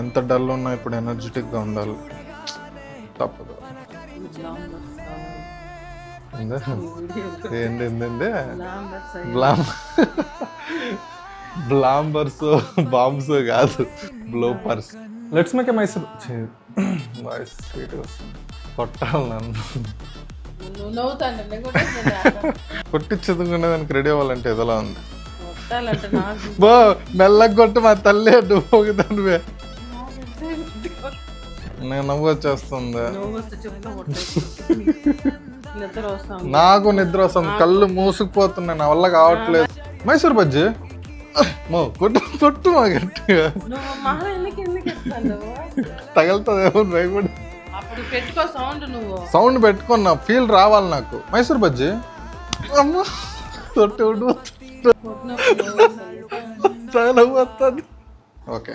ఎంత డల్ ఉన్నా ఇప్పుడు ఎనర్జెటిక్గా ఉండాలి, తప్పదు. ఏంటి బ్లాంబర్స్ బాంబ్స్ కాదు, bloopers. Let's make a Mysore voice sweet కొట్టాలి నన్ను. కొట్టించదుకునే దానికి రెడీ అవ్వాలంటే ఎదలా ఉంది. బో మెల్లగా కొట్టు మా తల్లి పోగుదానివే. నేను నవ్వు వచ్చేస్తుంది, నాకు నిద్ర వస్తుంది, కళ్ళు మూసుకుపోతున్నాయి, నా వల్ల కావట్లేదు. మైసూర్ బజ్జీ కొట్టు కొట్టు మా గట్టిగా తగలుతుందేమో భయపడి. సౌండ్ పెట్టుకున్నా, ఫీల్ రావాలి నాకు. మైసూర్ బజ్జీ అమ్మ తొట్టు వస్తుంది. ఓకే